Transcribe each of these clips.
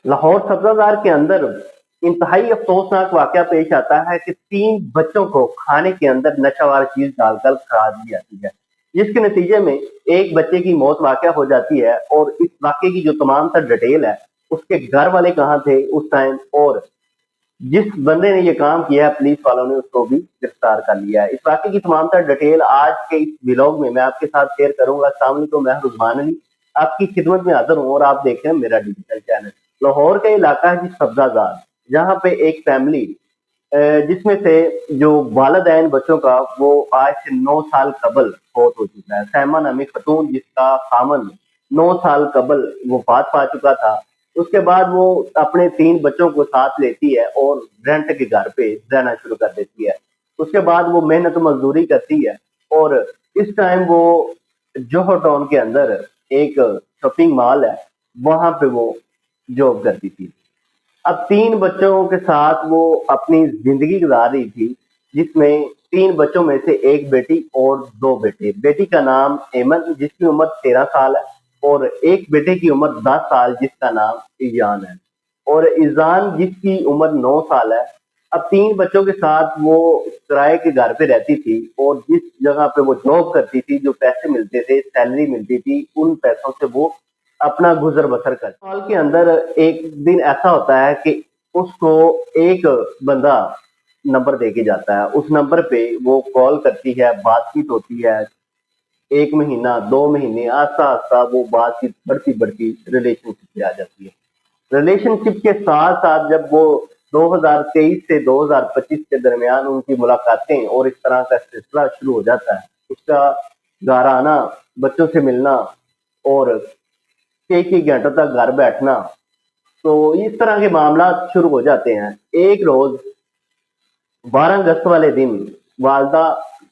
लाहौर सब्जावार के अंदर इंतहाई अफसोसनाक वाकया पेश आता है कि 3 बच्चों को खाने के अंदर नशावार चीज डालकर खा दी जाती है, जिसके नतीजे में एक बच्चे की मौत वाकया हो जाती है। और इस वाकये की जो तमाम तर डिटेल है, उसके घर वाले कहाँ थे उस टाइम, और जिस बंदे ने ये काम किया है पुलिस वालों ने उसको भी गिरफ्तार कर लिया है। इस वाकये की तमाम तर डिटेल आज के इस व्लॉग में मैं आपके साथ शेयर करूंगा। अस्सलाम वालेकुम, मैं रुजमान अली आपकी खिदमत में हाजिर हूँ और आप देख रहे हैं मेरा डिजिटल चैनल। लाहौर का इलाका है जी सब्जाजार, जहाँ पे एक फैमिली जिसमें से जो वालिदैन बच्चों का वो आज से 9 साल कबल फौत हो चुका है। सैमा नामी खतून जिसका खामन 9 साल कबल वफात पा चुका था। उसके बाद वो अपने 3 बच्चों को साथ लेती है और रेंट के घर पे रहना शुरू कर देती है। उसके बाद वो मेहनत मजदूरी करती है और इस टाइम वो जोहर टाउन के अंदर एक शॉपिंग मॉल है, वहां पे वो जॉब करती थी। अब 3 बच्चों के साथ वो अपनी जिंदगी गुजार रही थी, जिसमें 3 बच्चों में से एक बेटी और 2 बेटे। बेटी का नाम एमन जिसकी उम्र 13 साल है, और एक बेटे की उम्र 10 साल जिसका नाम ईजान है, और ईजान जिसकी उम्र 9 साल है। अब 3 बच्चों के साथ वो किराए के घर पे रहती थी, और जिस जगह पे वो जॉब करती थी, जो पैसे मिलते थे, सैलरी मिलती थी, उन पैसों से वो अपना गुजर बसर कर। साल के अंदर एक दिन ऐसा होता है कि उसको एक बंदा नंबर दे के जाता है। उस नंबर पे वो कॉल करती है, बातचीत होती है। 1 महीना 2 महीने आस्ता आस्ता वो बातचीत बढ़ती बढ़ती रिलेशनशिप पे आ जाती है। रिलेशनशिप के साथ साथ जब वो 2023 से 2025 के दरमियान उनकी मुलाकातें और इस तरह का सिलसिला शुरू हो जाता है, उसका घर आना, बच्चों से मिलना और कई कई घंटों तक घर बैठना, तो इस तरह के मामला शुरू हो जाते हैं। एक रोज 12 अगस्त वाले दिन वालदा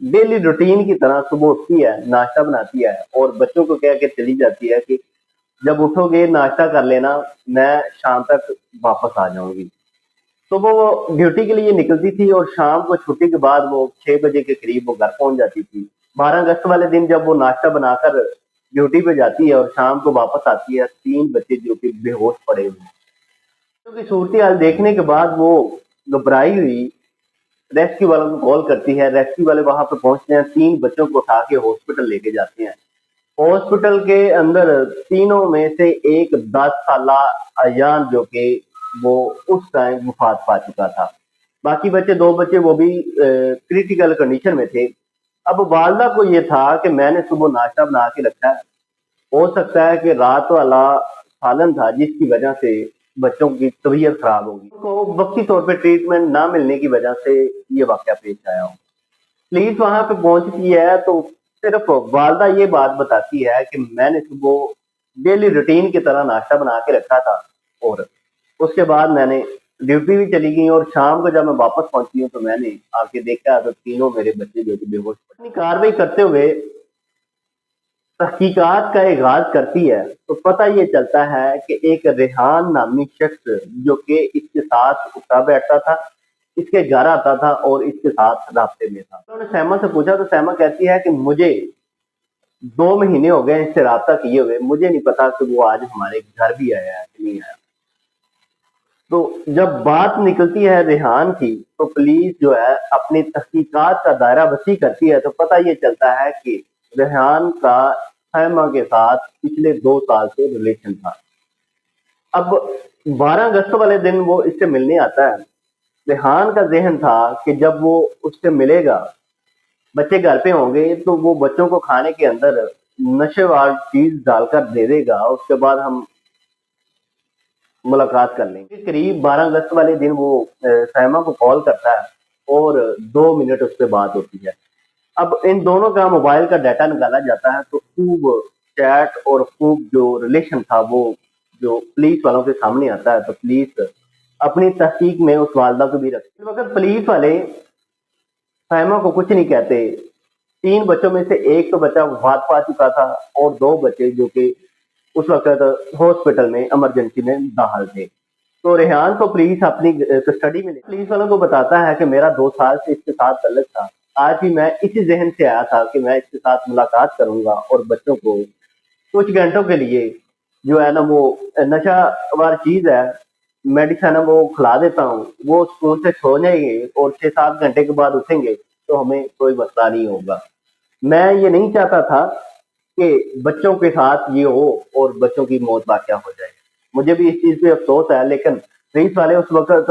डेली रूटीन की तरह सुबह उठती है, नाश्ता बनाती है और बच्चों को कह के चली जाती है कि जब उठोगे नाश्ता कर लेना, मैं शाम तक वापस आ जाऊंगी। तो वो ड्यूटी के लिए निकलती थी और शाम को छुट्टी के बाद वो 6 बजे के करीब वो घर पहुंच जाती थी। 12 अगस्त वाले दिन जब वो नाश्ता बनाकर ड्यूटी पे जाती है और शाम को वापस आती है, 3 बच्चे जो कि बेहोश पड़े हुए हैं। तो की सूरत हाल देखने के बाद वो घबराई हुई रेस्क्यू वालों को कॉल करती है। रेस्क्यू वाले वहां पे पहुंचते हैं, 3 बच्चों को उठा के हॉस्पिटल लेके जाते हैं। हॉस्पिटल के अंदर तीनों में से एक 10 साल अयान जो कि वो उस टाइम वफात पा चुका था। बाकी बच्चे 2 बच्चे वो भी क्रिटिकल कंडीशन में थे। अब वालदा को ये था कि मैंने सुबह नाश्ता बना के रखा है, हो सकता है कि रात वाला सालन था जिसकी वजह से बच्चों की तबीयत खराब होगी, तो वक्ती तौर पे ट्रीटमेंट ना मिलने की वजह से ये वाकया पेश आया हो। पुलिस वहां पे पहुंचती है तो सिर्फ वालदा ये बात बताती है कि मैंने सुबह डेली रूटीन की तरह नाश्ता बना के रखा था, और उसके बाद मैंने ड्यूटी भी चली गई, और शाम को जब मैं वापस पहुंची हूँ तो मैंने आके देखा तो तीनों मेरे बच्चे जो कि बेहोश अपनी कार्रवाई करते हुए तहकीकात का आगाज करती है। तो पता ये चलता है कि एक रेहान नामी शख्स जो कि इसके साथ उठा बैठता था, इसके घर आता था और इसके साथ रास्ते में था। तो उन्होंने सैमा से पूछा तो सैमा कहती है कि मुझे 2 महीने हो गए इससे रास्ता किए हुए, मुझे नहीं पता कि वो आज हमारे घर भी आया है कि नहीं आया। तो जब बात निकलती है रेहान की, तो पुलिस जो है अपनी तहकीकात का दायरा वसी करती है। तो पता ये चलता है कि रेहान का सैमा के साथ पिछले 2 साल से रिलेशन था। अब 12 अगस्त वाले दिन वो इससे मिलने आता है। रेहान का जहन था कि जब वो उससे मिलेगा, बच्चे घर पे होंगे, तो वो बच्चों को खाने के अंदर नशे वाली चीज डालकर दे देगा, उसके बाद हम मुलाकात कर लेंगे। करीब 12 अगस्त वाले दिन वो सैमा को कॉल करता है और 2 मिनट उससे बात होती है। अब इन दोनों का मोबाइल का डाटा निकाला जाता है, तो खूब चैट और खूब जो रिलेशन था वो जो पुलिस वालों के सामने आता है। तो पुलिस अपनी तहकीक में उस वालदा को भी रखती है। इस वक्त पुलिस वाले फैमा को कुछ नहीं कहते। 3 बच्चों में से एक तो बच्चा वफात पा चुका था, और 2 बच्चे जो कि उस वक्त हॉस्पिटल में इमरजेंसी में दाखिल थे। तो रेहान को पुलिस अपनी कस्टडी में पुलिस वालों को बताता है कि मेरा 2 साल से इसके साथ तल्लुक था। आज भी मैं इसी जहन से आया था कि मैं इसके साथ मुलाकात करूंगा और बच्चों को कुछ घंटों के लिए जो है ना वो नशावार चीज है, मेडिसिन है, वो खिला देता हूँ, वो स्कूल से सो जाएंगे और 6-7 घंटे के बाद उठेंगे तो हमें कोई मसला नहीं होगा। मैं ये नहीं चाहता था कि बच्चों के साथ ये हो और बच्चों की मौत वाक़या हो जाए। मुझे भी इस चीज़ पे अफ़सोस है, लेकिन पुलिस वाले उस वक़्त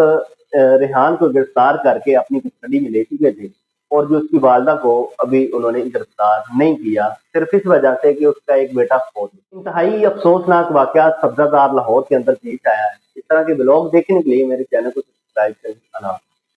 रेहान को गिरफ्तार करके अपनी कस्टडी में ले चुके थे और जो उसकी वालिदा को अभी उन्होंने गिरफ्तार नहीं किया, सिर्फ़ इस वजह से कि उसका एक बेटा फौत हो। इंतहाई अफ़सोसनाक वाक़या सब्ज़ादार लाहौर के अंदर पेश आया है। इस तरह के ब्लॉग देखने के लिए मेरे चैनल को सब्सक्राइब करें। अल्लाह हाफ़िज़।